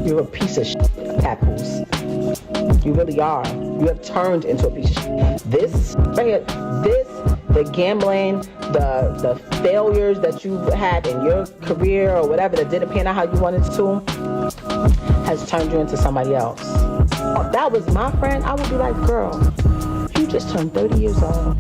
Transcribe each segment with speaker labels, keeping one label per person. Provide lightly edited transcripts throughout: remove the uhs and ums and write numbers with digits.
Speaker 1: You're a piece of shit, Papoose. You really are. You have turned into a piece of shit. This, right here, the gambling, the failures that you had in your career or whatever that didn't pan out how you wanted to, has turned you into somebody else. If that was my friend, I would be like, girl, you just turned 30 years old.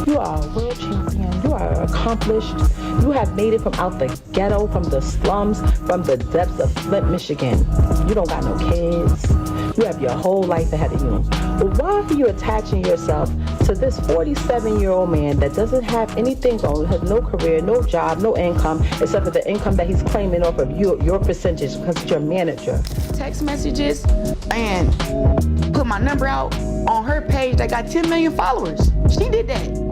Speaker 1: You are a world champion. You are accomplished. You have made it from out the ghetto, from the slums, from the depths of Flint, Michigan. You don't got no kids. You have your whole life ahead of you. But why are you attaching yourself to this 47-year-old man that doesn't have anything going, has no career, no job, no income, except for the income that he's claiming off of your percentage because you're a manager?
Speaker 2: Text messages and put my number out on her page that got 10 million followers. She did that.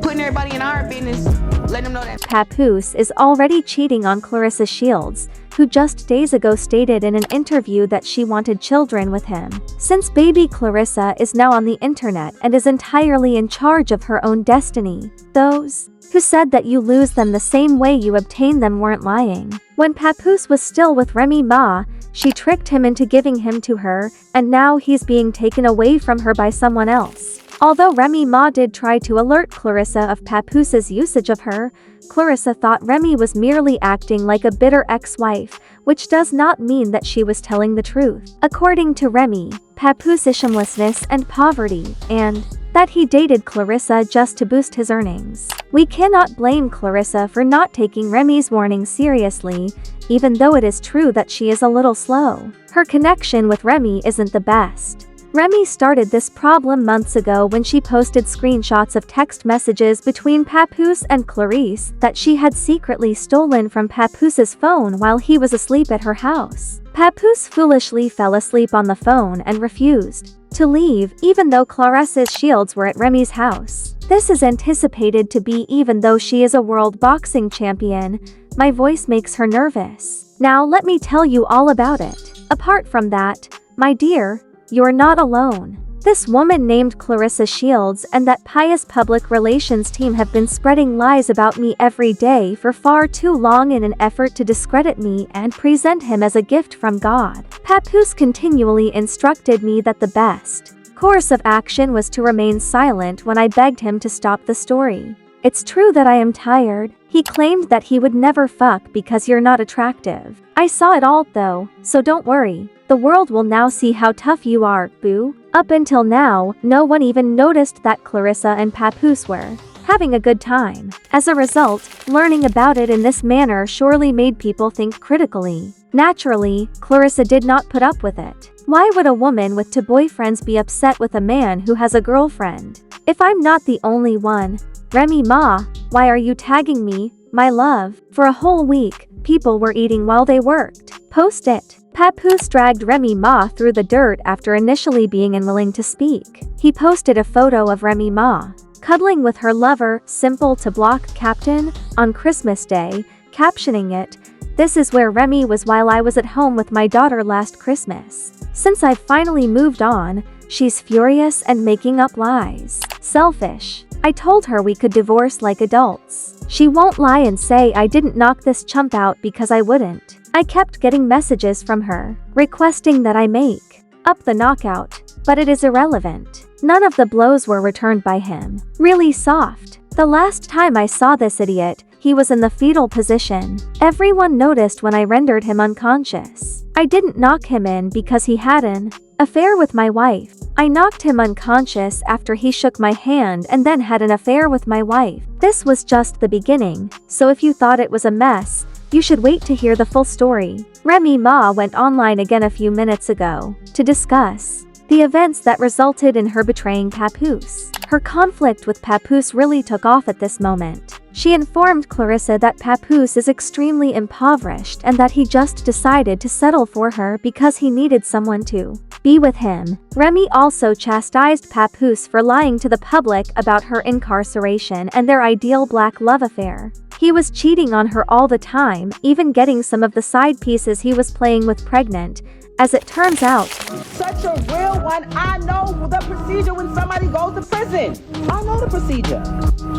Speaker 2: Putting everybody in our business, letting them know that
Speaker 3: Papoose is already cheating on Claressa Shields, who just days ago stated in an interview that she wanted children with him. Since baby Claressa is now on the internet and is entirely in charge of her own destiny, those who said that you lose them the same way you obtain them weren't lying. When Papoose was still with Remy Ma, she tricked him into giving him to her, and now he's being taken away from her by someone else. Although Remy Ma did try to alert Claressa of Papoose's usage of her, Claressa thought Remy was merely acting like a bitter ex-wife, which does not mean that she was telling the truth. According to Remy, Papoose is shamelessness and poverty, and that he dated Claressa just to boost his earnings. We cannot blame Claressa for not taking Remy's warning seriously, even though it is true that she is a little slow. Her connection with Remy isn't the best. Remy started this problem months ago when she posted screenshots of text messages between Papoose and Claressa that she had secretly stolen from Papoose's phone while he was asleep at her house. Papoose foolishly fell asleep on the phone and refused to leave even though Claressa Shields were at Remy's house. This is anticipated to be even though she is a world boxing champion. My voice makes her nervous. Now let me tell you all about it. Apart from that, my dear, you're not alone. This woman named Claressa Shields and that pious public relations team have been spreading lies about me every day for far too long in an effort to discredit me and present him as a gift from God. Papoose continually instructed me that the best course of action was to remain silent when I begged him to stop the story. It's true that I am tired. He claimed that he would never fuck because you're not attractive. I saw it all though, so don't worry. The world will now see how tough you are, boo. Up until now, no one even noticed that Claressa and Papoose were having a good time. As a result, learning about it in this manner surely made people think critically. Naturally, Claressa did not put up with it. Why would a woman with two boyfriends be upset with a man who has a girlfriend? If I'm not the only one, Remy Ma, why are you tagging me, my love? For a whole week, people were eating while they worked. Post it. Papoose dragged Remy Ma through the dirt after initially being unwilling to speak. He posted a photo of Remy Ma cuddling with her lover, simple to block captain, on Christmas Day, captioning it, "This is where Remy was while I was at home with my daughter last Christmas. Since I've finally moved on, she's furious and making up lies. Selfish. I told her we could divorce like adults. She won't lie and say I didn't knock this chump out because I wouldn't. I kept getting messages from her, requesting that I make up the knockout, but it is irrelevant. None of the blows were returned by him. Really soft. The last time I saw this idiot, he was in the fetal position. Everyone noticed when I rendered him unconscious. I didn't knock him in because he had an affair with my wife. I knocked him unconscious after he shook my hand and then had an affair with my wife. This was just the beginning, so if you thought it was a mess, you should wait to hear the full story." Remy Ma went online again a few minutes ago to discuss the events that resulted in her betraying Papoose. Her conflict with Papoose really took off at this moment. She informed Claressa that Papoose is extremely impoverished and that he just decided to settle for her because he needed someone to be with him. Remy also chastised Papoose for lying to the public about her incarceration and their ideal black love affair. He was cheating on her all the time, even getting some of the side pieces he was playing with pregnant, As it turns out,
Speaker 1: such a real one. I know the procedure when somebody goes to prison. I know the procedure.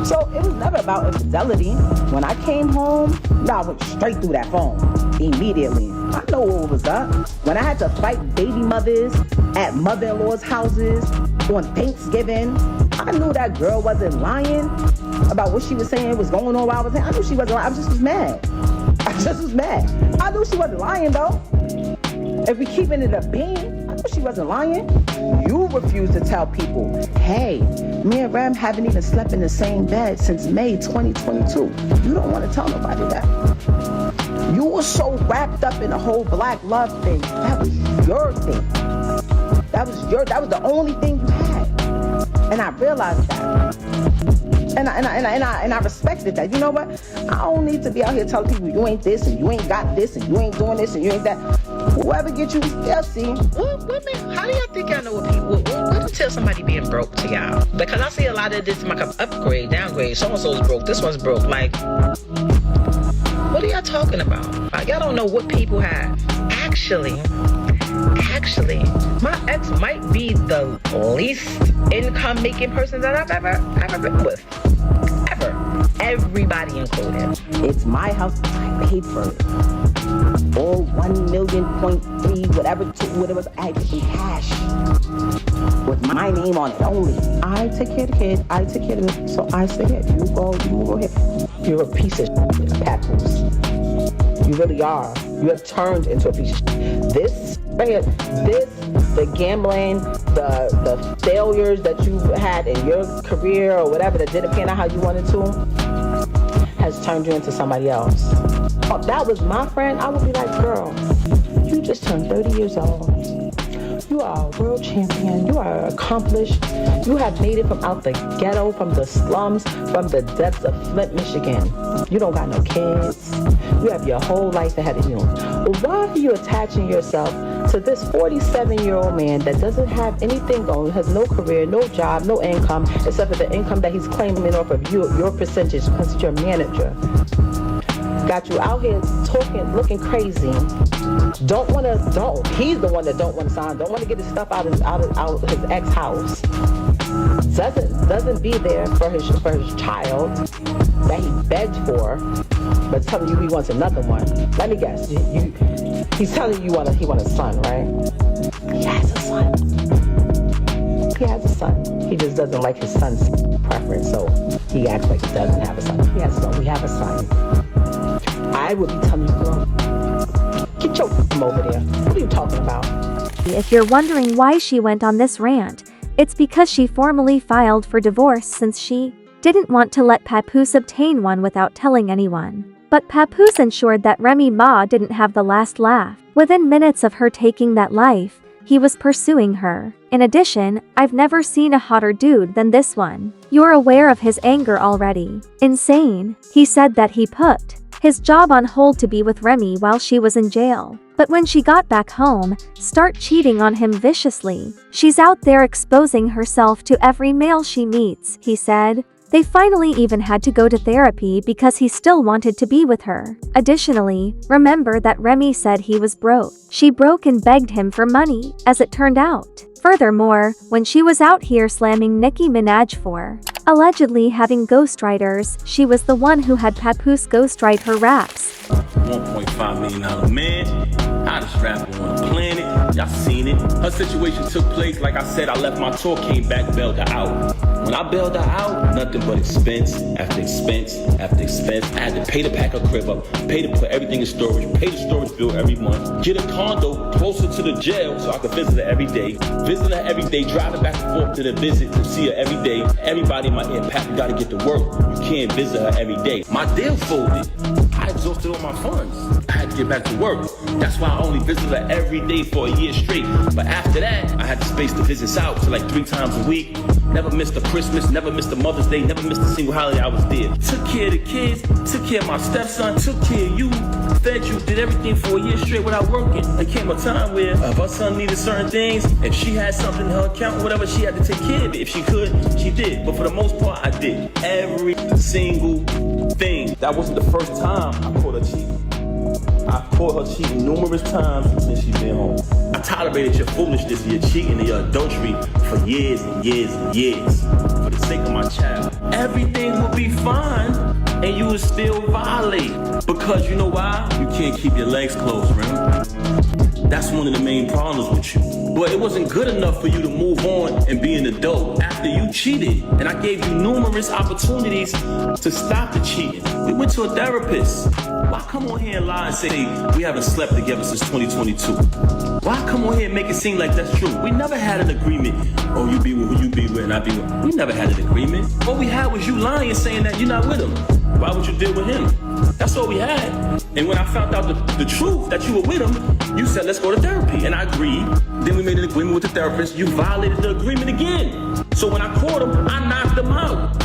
Speaker 1: So it was never about infidelity. When I came home, I went straight through that phone immediately. I know what was up. When I had to fight baby mothers at mother-in-law's houses on Thanksgiving, I knew that girl wasn't lying about what she was saying was going on while I was there. I knew she wasn't lying. I just was mad. I knew she wasn't lying though. If we keeping it a bean, I knew she wasn't lying. You refuse to tell people, hey, me and Rem haven't even slept in the same bed since May 2022. You don't want to tell nobody that. You were so wrapped up in the whole black love thing. That was your thing. That was the only thing you had. And I realized that. And I respected that. You know what? I don't need to be out here telling people you ain't this and you ain't got this and you ain't doing this and you ain't that. Whoever get you, they'll see.
Speaker 4: How do y'all think y'all know what people? What to tell somebody being broke to y'all? Because I see a lot of this like upgrade, downgrade. So and so's broke. This one's broke. Like, what are y'all talking about? Like, y'all don't know what people have. Actually, my ex might be the least income making person that I've ever been with. Ever. Everybody included.
Speaker 1: It's my house. I paid for it. All 1 million, 0.3, whatever it was, I get in cash. With my name on it only. I take care of the kid. I take care of it. So I say, here, you go here. You're a piece of shit, Papoose. You really are. You have turned into a piece of shit. This right here, the gambling, the failures that you've had in your career or whatever that didn't pan out how you wanted to, has turned you into somebody else. If that was my friend, I would be like, girl, you just turned 30 years old. You are a world champion. You are accomplished. You have made it from out the ghetto, from the slums, from the depths of Flint, Michigan. You don't got no kids. You have your whole life ahead of you. But why are you attaching yourself to this 47-year-old man that doesn't have anything going, has no career, no job, no income, except for the income that he's claiming off of you, your percentage, because you're a manager? Got you out here talking, looking crazy. He's the one that don't want to sign. Don't want to get his stuff out of his ex house. Doesn't be there for his child that he begged for, but telling you he wants another one. Let me guess. He's telling you he wants a son, right? He has a son. He just doesn't like his son's preference, so he acts like he doesn't have a son. He has a son. We have a son. I would be telling you, girl, get your over there. What are you talking about?
Speaker 3: If you're wondering why she went on this rant, it's because she formally filed for divorce since she didn't want to let Papoose obtain one without telling anyone. But Papoose ensured that Remy Ma didn't have the last laugh. Within minutes of her taking that life, he was pursuing her. In addition, I've never seen a hotter dude than this one. You're aware of his anger already. Insane. He said that he put his job on hold to be with Remy while she was in jail. But when she got back home, start cheating on him viciously. She's out there exposing herself to every male she meets, he said. They finally even had to go to therapy because he still wanted to be with her. Additionally, remember that Remy said he was broke. She broke and begged him for money, as it turned out. Furthermore, when she was out here slamming Nicki Minaj for allegedly having ghostwriters, she was the one who had Papoose ghostwrite her raps.
Speaker 5: $1.5 million man, hottest rapper on the planet. Y'all seen it. Her situation took place, like I said, I left my tour, came back, bailed her out. When I bailed her out, nothing but expense after expense after expense. I had to pay to pack her crib up, pay to put everything in storage, pay the storage bill every month, get a condo closer to the jail so I could visit her every day. Visit her every day, driving back and forth to the visit to see her every day. Everybody in my ear, Pat, you gotta get to work. You can't visit her every day. My deal folded. I exhausted all my funds. I had to get back to work. That's why I only visited her every day for a year straight. But after that, I had the space to visit out to like 3 times a week. Never missed a Christmas, never missed a Mother's Day, never missed a single holiday I was there. Took care of the kids, took care of my stepson, took care of you, fed you, did everything for a year straight without working. There came a time where if her son needed certain things, if she had something in her account or whatever, she had to take care of it. If she could, she did. But for the most part, I did every single thing. That wasn't the first time I caught her cheating. I caught her cheating numerous times since she been home. I tolerated your foolishness, your cheating, and your adultery for years and years and years. For the sake of my child, everything will be fine, and you will still violate. Because you know why? You can't keep your legs closed, Rem. That's one of the main problems with you. But it wasn't good enough for you to move on and be an adult after you cheated. And I gave you numerous opportunities to stop the cheating. We went to a therapist. Why come on here and lie and say we haven't slept together since 2022? Why come on here and make it seem like that's true? We never had an agreement. Oh, you be with who you be with and I be with. We never had an agreement. All we had was you lying, saying that you're not with him. Why would you deal with him? That's all we had. And when I found out the truth that you were with him, you said, let's go to therapy. And I agreed. Then we made an agreement with the therapist. You violated the agreement again. So when I caught him, I knocked him out.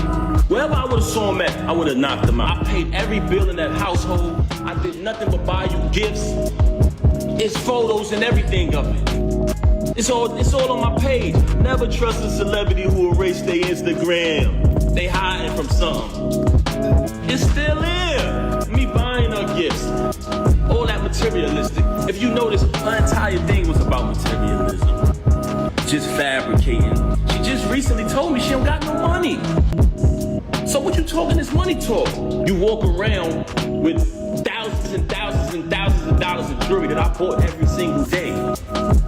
Speaker 5: Wherever I would have saw him at, I would have knocked him out. I paid every bill in that household. I did nothing but buy you gifts. It's photos and everything of it. It's all on my page. Never trust a celebrity who erased their Instagram. They hiding from something. It's still here. Me buying her gifts. All that materialistic. If you notice, her entire thing was about materialism. Just fabricating. She just recently told me she don't got no money. So what you talking this money talk? You walk around with thousands and thousands and thousands of dollars of jewelry that I bought every single day.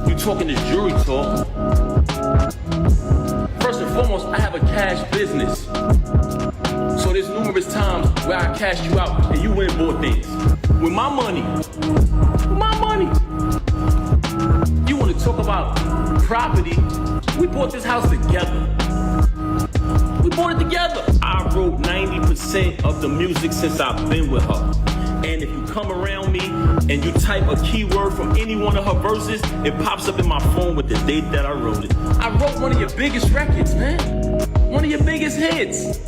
Speaker 5: You talking this jewelry talk? First and foremost, I have a cash business. So there's numerous times where I cashed you out and you went and bought things. With my money. With my money. You want to talk about property? We bought this house together. We bought it together. I wrote 90% of the music since I've been with her. And if you come around me and you type a keyword from any one of her verses, it pops up in my phone with the date that I wrote it. I wrote one of your biggest records, man. One of your biggest hits.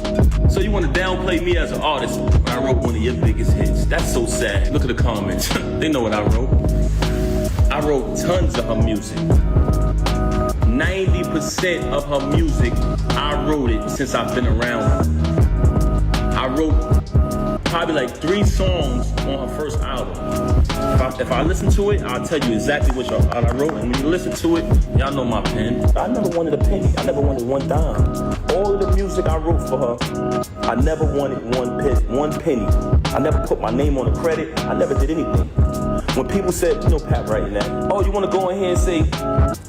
Speaker 5: So you want to downplay me as an artist when I wrote one of your biggest hits. That's so sad. Look at the comments. They know what I wrote. I wrote tons of her music. 90% of her music, I wrote it since I've been around her. I wrote probably like 3 songs on her first album. If I listen to it, I'll tell you exactly what I wrote. And when you listen to it, y'all know my pen. I never wanted a penny. I never wanted one dime. All of the music I wrote for her, I never wanted one penny. I never put my name on the credit. I never did anything. When people said, you know, Pat writing that, oh, you want to go in here and say,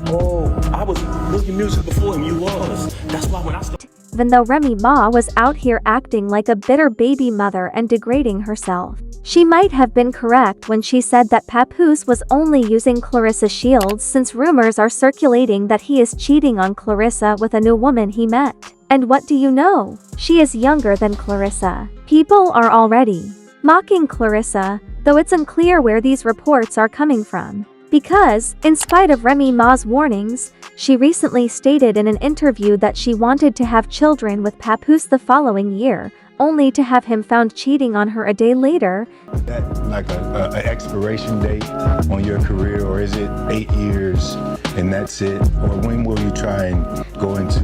Speaker 5: oh, I was making music before him. You was. That's why when I started.
Speaker 3: Even though Remy Ma was out here acting like a bitter baby mother and degrading herself, she might have been correct when she said that Papoose was only using Claressa Shields, since rumors are circulating that he is cheating on Claressa with a new woman he met. And what do you know? She is younger than Claressa. People are already mocking Claressa, though it's unclear where these reports are coming from. Because, in spite of Remy Ma's warnings, she recently stated in an interview that she wanted to have children with Papoose the following year, only to have him found cheating on her a day later.
Speaker 6: Is that like an expiration date on your career, or is it 8 years and that's it? Or when will you try and go into,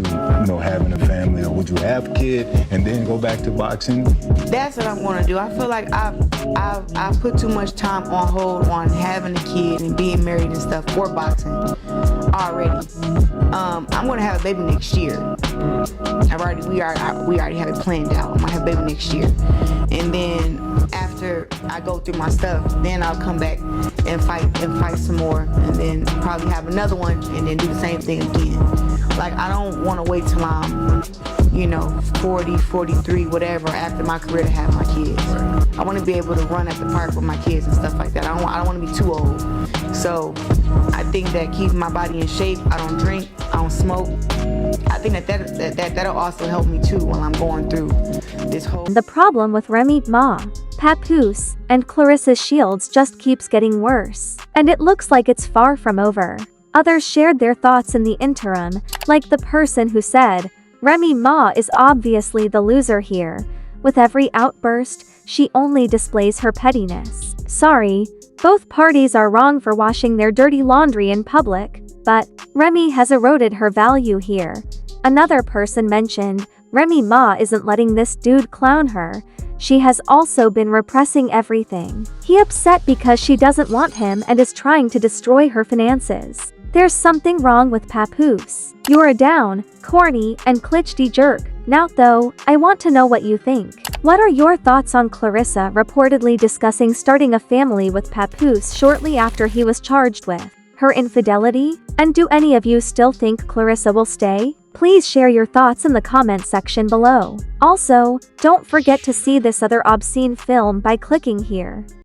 Speaker 6: having a family, or would you have a kid and then go back to boxing?
Speaker 2: That's what I'm gonna do. I feel like I've put too much time on hold on having a kid and being married and stuff for boxing already. I'm gonna have a baby next year. We already have it planned out. I'm gonna have a baby next year, and then after I go through my stuff, then I'll come back and fight some more, and then probably have another one, and then do the same thing again. Like, I don't want to wait till I'm 40, 43, whatever, after my career to have my kids. I want to be able to run at the park with my kids and stuff like that. I don't want to be too old. So I think that keeping my body in shape, I don't drink, I don't smoke, I think that'll also help me too while I'm going through this whole...
Speaker 3: The problem with Remy Ma, Papoose, and Claressa Shields just keeps getting worse, and it looks like it's far from over. Others shared their thoughts in the interim, like the person who said, Remy Ma is obviously the loser here. With every outburst, she only displays her pettiness. Sorry, both parties are wrong for washing their dirty laundry in public, but Remy has eroded her value here. Another person mentioned, Remy Ma isn't letting this dude clown her. She has also been repressing everything. He upset because she doesn't want him and is trying to destroy her finances. There's something wrong with Papoose. You're a down, corny, and clitchy jerk. Now though, I want to know what you think. What are your thoughts on Claressa reportedly discussing starting a family with Papoose shortly after he was charged with her infidelity? And do any of you still think Claressa will stay? Please share your thoughts in the comment section below. Also, don't forget to see this other obscene film by clicking here.